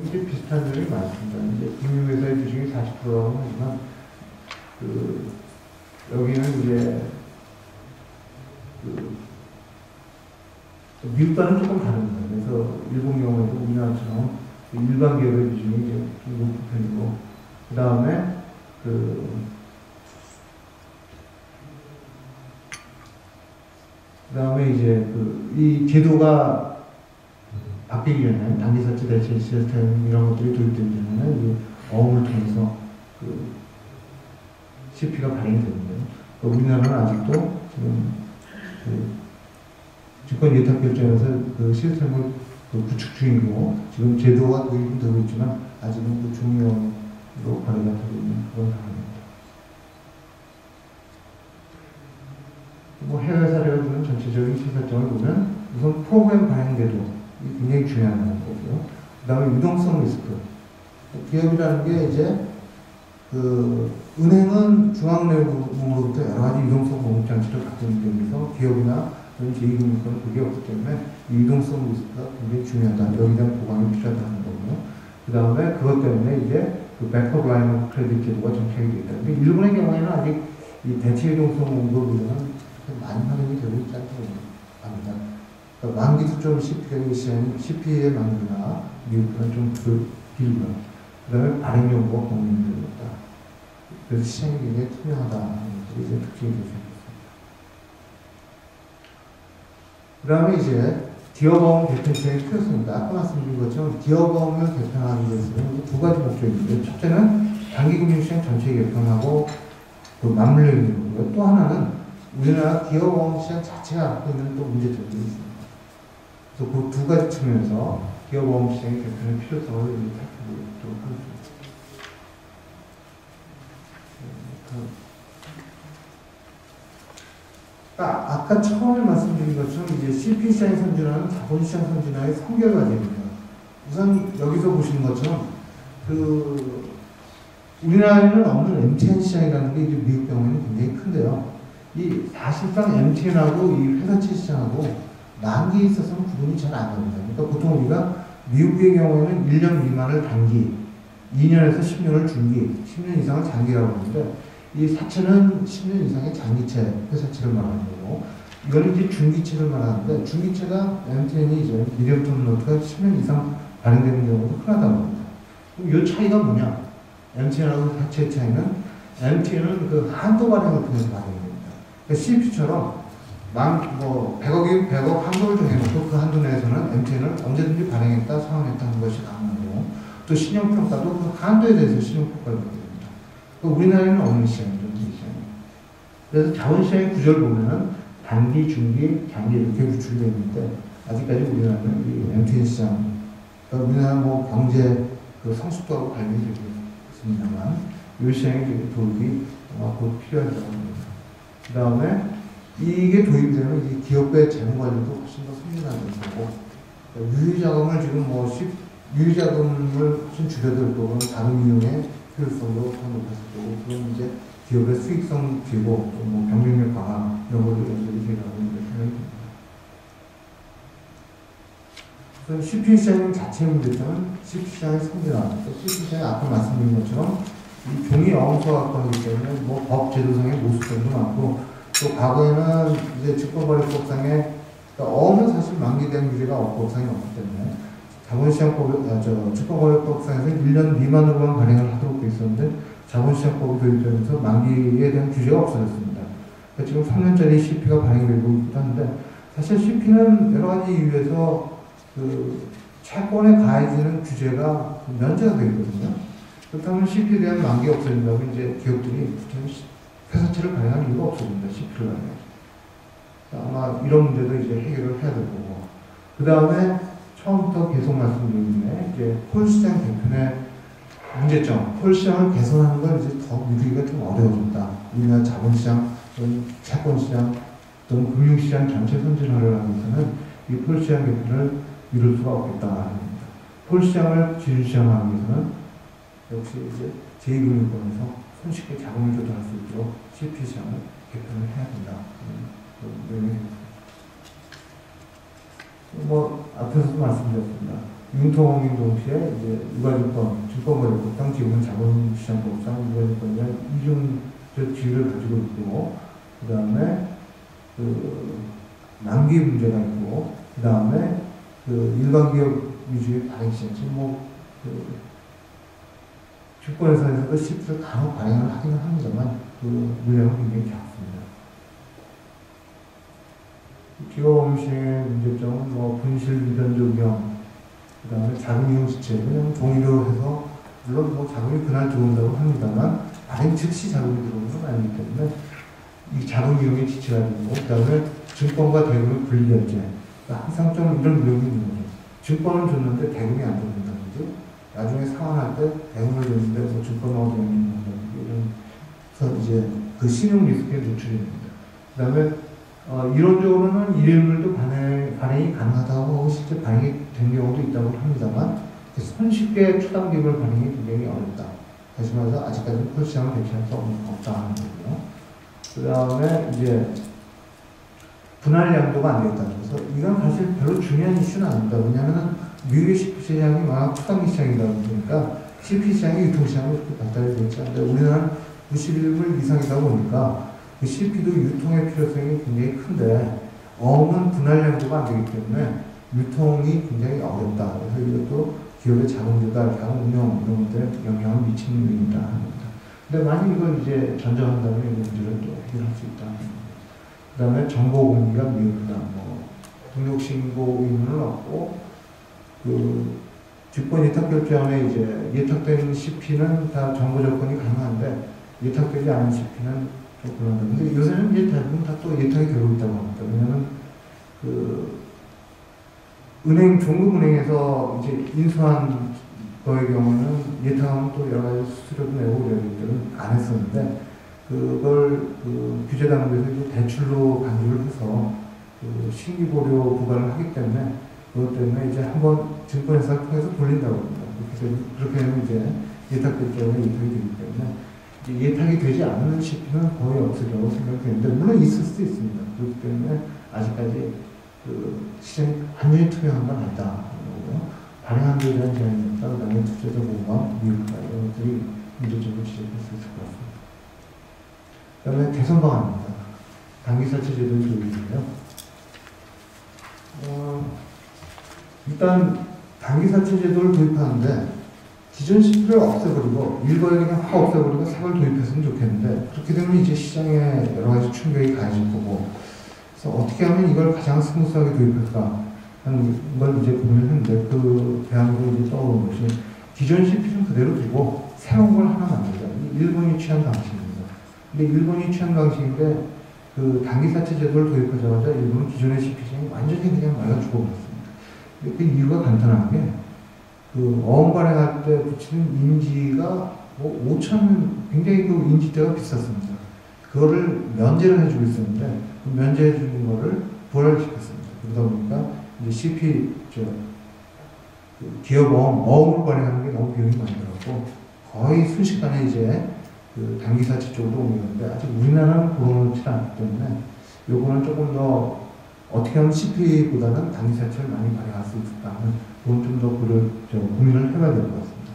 이제 비슷한 점이 많습니다. 이제 금융회사의 비중이 40%라고 하지만, 여기는 이제, 미국과는 조금 다릅니다. 그래서 일본 경우에도 우리나라처럼 일반 기업의 비중이 이제 좀 높은 편이고, 그 다음에 이제 이 제도가 바뀌기 전에 단기사채 대체 시스템 이런 것들이 도입되기 전에는 어음을 통해서 CP가 발행이 되는데요. 우리나라는 아직도 지금 주권 예탁 결정에서 시스템을 구축 중이고 지금 제도가 도입이 되고 있지만 아직은 중요로 거래가 되고 있는 그런 상황입니다. 해외 사례가 주는 전체적인 시사점을 보면 우선 프로그램 발행 제도 굉장히 중요한 거고요. 그 다음에 유동성 리스크. 기업이라는 게 이제 은행은 중앙은행으로부터 여러 가지 유동성 공급 장치를 갖고 있는 점에서 기업이나 제2금융권은 그게 없기 때문에 유동성 리스크가 굉장히 중요하다. 여기에 대한 보강이 필요하다는 거고요. 그 다음에 그것 때문에 이제 백업 라인 오브 크레딧 제도가 정착이 되어 있다. 근데 일본의 경우에는 아직 이 대체 유동성 공급이 많이 활용이 되고 있지 않다고 합니다. 그러니까 만기 수준 CP의 만기나 미국은 좀 길고요. 그 다음에 발행 정보가 공유되고 있다. 그래서 시장이 굉장히 투명하다는 것들이 이제 특징이 되고 있습니다. 그 다음에 이제 기업어음 개편 시장의 필요성입니다. 아까 말씀드린 것처럼 기업어음을 개편하기 위해서는 두 가지 목적이 있는데, 첫째는 단기금융시장 전체 개편하고 맞물려 있는 거고요. 또 하나는 우리나라 기업어음 시장 자체가 갖고 있는 또 문제점이 있습니다. 그래서 그 두 가지 측면에서 기업어음 시장의 개편의 필요성을 살펴보도록 하겠습니다. 아까 처음에 말씀드린 것처럼 이제 CP 시장이 선진화는 자본시장 선진화의 성결과제입니다. 우선 여기서 보시는 것처럼 우리나라에는 없는 MTN 시장이라는 게 이제 미국 경우에는 굉장히 큰데요. 이 사실상 MTN하고 이 회사채 시장하고 만기에 있어서는 구분이 잘 안 됩니다. 그러니까 보통 우리가 미국의 경우에는 1년 미만을 단기, 2년에서 10년을 중기, 10년 이상을 장기라고 하는데, 이 사채는 10년 이상의 장기채, 회사채를 말하는 거고, 이거는 이제 중기채를 말하는데, 중기채가 MTN이 이제 미디엄텀 노트가 10년 이상 발행되는 경우도 흔하다고 합니다. 그럼 이 차이가 뭐냐? MTN하고 회사채 차이는, MTN은 한도 발행을 통해서 발행됩니다. CP처럼 100억 한도를 정해놓고 그 한도 내에서는 MTN을 언제든지 발행했다, 상환했다 하는 것이 가능하고, 또 신용평가도 그 한도에 대해서 신용평가를 받게 됩니다. 우리나라에는 없는 시장이죠, 이 시장이. 그래서 자본시장의 구조를 보면은 단기, 중기, 장기 이렇게 구축이 되어 있는데, 아직까지 우리나라는 이 MTN 시장, 그러니까 우리나라 경제 성숙도하고 관련이 되고 있습니다만, 이 시장의 도입이 곧 필요하다고 합니다. 그 다음에 이게 도입되면 이제 기업의 재무관리도 훨씬 더 성실하게 되고, 유의자금을 지금 유의자금을 훨씬 줄여들 거고, 다른 이용의 효율성도 높았을 거고, 그럼 이제 기업의 수익성 제고, 또 경쟁력 강화 이런 것도 연결이 되라고 생각이 듭니다. CP 시장 자체의 문제점은 CP 시장의 성질화. CP 시장이 아까 말씀드린 것처럼 이 종이 어음서갖고 하기 때문에 법 제도상의 모순점도 많고, 또 과거에는 이제 증권거래법상에 어음은 사실 만기된 규제가 법상에 없기 때문에 증권거래법상에서 1년 미만으로만 발행을 하도록 되어 있었는데, 자본시장법이 도입되면서 만기에 대한 규제가 없어졌습니다. 그러니까 지금 3년짜리 CP가 발행되고 있기도 한데, 사실 CP는 여러 가지 이유에서 채권에 가해지는 규제가 면제가 되어 있거든요. 그렇다면 CP에 대한 만기가 없어진다면 이제 기업들이 회사채를 발행할 이유가 없어집니다. CP를 발행해서. 아마 이런 문제도 이제 해결을 해야 될 거고. 그 다음에 처음부터 계속 말씀드렸는데, 이제 콜시장 개편의 문제점, 콜시장을 개선하는 걸 이제 더 미루기가 좀 어려워졌다. 우리나라 자본시장, 또는 채권시장, 또는 금융시장 전체 선진화를 하기 위해서는 이 콜시장 개편을 미룰 수가 없겠다. 합니다. 콜시장을 진시장하기 위해서는 역시 이제 제2금융권에서 손쉽게 자금을 조달할 수 있도록 CP 시장을 개편을 해야 된다. 앞에서도 말씀드렸습니다. 융통인 동시에 이제 유가증권, 증권거래법상 지금은 자본시장법상 유가증권이나 이중적 지위를 가지고 있고, 그 다음에 그 만기 문제가 있고, 그 다음에 그 일반 기업 위주의 발행시장, 지금 그 증권회사에서도 CP를 간혹 발행을 하기는 합니다만 그 물량은 굉장히 작습니다. 기업음식의 문제점은 분실 미변조 위험, 그 다음에 자금 이용 지체, 그냥 종이로 해서 물론 자금이 그날 들어온다고 합니다만 발행 즉시 자금이 들어오는 건 아니기 때문에 이 자금 이용의 지체가 되고, 그 다음에 증권과 대금의 분리결제, 그러니까 항상 좀 이런 위험이 있는 거죠. 증권을 줬는데 대금이 안 들어온다든지, 나중에 상환할 때 대금을 줬는데 증권하고 대금이 있는다든지, 그래서 이제 그 신용 리스크에 노출이 됩니다. 그 다음에 이론적으로는 일일물도 발행이 가능하다고 하고 실제 발행이 된 경우도 있다고 합니다만 손쉽게 초당기물 발행이 굉장히 어렵다. 다시 말해서 아직까지는 콜시장을 대체할 수 없다는 거고요. 그 다음에 이제 분할 양도가 안 되겠다는 거죠. 이건 사실 별로 중요한 이슈는 아닙니다. 왜냐하면 미국의 CP 시장이 워낙 초당기 시장이다 보니까 CP 시장이 유통시장이 그렇게 발달이 되어 있지 않는데 우리나라는 91물 이상이다 보니까 그 CP도 유통의 필요성이 굉장히 큰데 어음은 분할 양도가 안 되기 때문에 유통이 굉장히 어렵다. 그래서 이것도 기업의 자금 조달, 자금 운영 이런 것들에 영향을 미치는 요인이다 하는 겁니다. 근데 만약 이걸 이제 전제한다면 이 문제를 또 해결할 수 있다. 그 다음에 정보 공개가 미흡하다. 등록 신고 의무는 없고 주권 예탁 결제안에 이제 예탁된 CP는 다 정보 접근이 가능한데 예탁되지 않은 CP는 좀 곤란하다. 근데 요새는 이제 대부분 다 또 예탁이 되고 있다고 합니다. 왜냐하면 중국은행에서 이제 인수한 거의 경우는 예탁하면 또 여러 가지 수수료도 내고 그래야 되기 때문에 안 했었는데 그걸 규제당국에서 이제 대출로 간주를 해서 신규 고려 부과를 하기 때문에 그것 때문에 이제 한번 증권회사를 통해서 돌린다고 합니다. 그렇게 하면 이제 예탁될 경우에 예탁이 되기 때문에 이제 예탁이 되지 않는 CP는 거의 없으리라고 생각되는데 물론 있을 수도 있습니다. 그렇기 때문에 아직까지 시장이 완전히 투명한 건 아니다. 발행한 데에 대한 제한이 없다. 그 다음에 투자자 보호가 미흡하다. 이런 것들이 문제점을 지적할 수 있을 것 같습니다. 그 다음에 개선 방안입니다. 단기사채 제도의 도입인데요. 일단 단기사채 제도를 도입하는데 기존 CP를 없애버리고 일거에 그냥 확 없애버리고 새걸 도입했으면 좋겠는데 그렇게 되면 이제 시장에 여러 가지 충격이 가해질 거고 그래서 어떻게 하면 이걸 가장 스무스하게 도입할까 하는 걸 이제 고민을 했는데 그 대안으로 이제 떠오른 것이 기존 CP는 그대로 두고 새로운 걸 하나 만들자. 일본이 취한 방식입니다. 근데 일본이 취한 방식인데 그 단기사채 제도를 도입하자마자 일본은 기존의 CP 시장이 완전히 그냥 말라 죽어버렸습니다. 그 이유가 간단한 게 어음 발행할 때 붙이는 인지가 5천 굉장히 그 인지대가 비쌌습니다. 그거를 면제를 해주고 있었는데 그 면제해주는 거를 부활시켰습니다. 그러다 보니까 이제 CP 기업 어음을 발행하는 게 너무 비용이 많이 들었고 거의 순식간에 이제 단기사채 쪽으로 옮겼는데 아직 우리나라는 그렇지 않기 때문에 요거는 조금 더 어떻게 하면 CP보다는 단기사채를 많이 발행할 수 있을까 하는 그건 좀 더 고민을 해봐야 될 것 같습니다.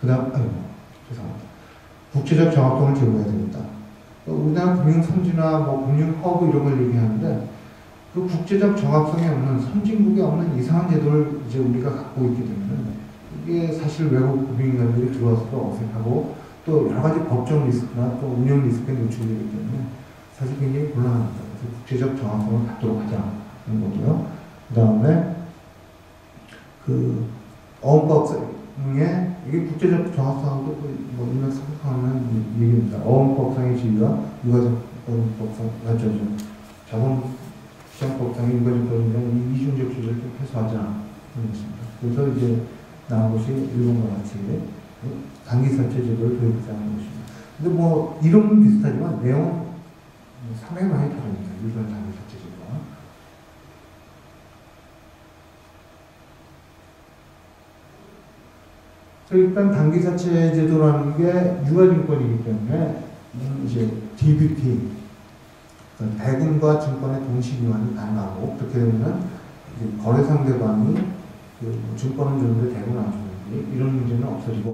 그 다음, 죄송합니다. 국제적 정합성을 제고해야 됩니다. 우리나라 금융선진화, 금융허브 이런 걸 얘기하는데 그 국제적 정합성이 없는 선진국에 없는 이상한 제도를 이제 우리가 갖고 있기 때문에 이게 사실 외국 금융기관들이 들어와서도 어색하고 또 여러 가지 법적 리스크나 또 운영 리스크에 노출되기 때문에 사실 굉장히 곤란합니다. 그래서 국제적 정합성을 갖도록 하자는 거고요. 그 다음에 어음법상에 이게 국제적 정합성하고 일맥상통하는 얘기입니다. 어음법상의 지위가 유가증권법상 자본시장법상의 유가증권이라는 이중적 주제를 좀 해소하자는 것입니다. 그래서 이제 나온 것이 일본과 같이 단기사채 제도를 도입하자는 것입니다. 근데 이름은 비슷하지만 내용은 상당히 많이 다릅니다. 일본 단기사채 제도와. 일단 단기사채 제도라는 게 유가증권이기 때문에 이제 DBP 대금과 증권의 동시 이완이 가능하고 그렇게 되면 거래 상대방이 증권은 주는데 대부분 안 주는지 이런 문제는 없어지고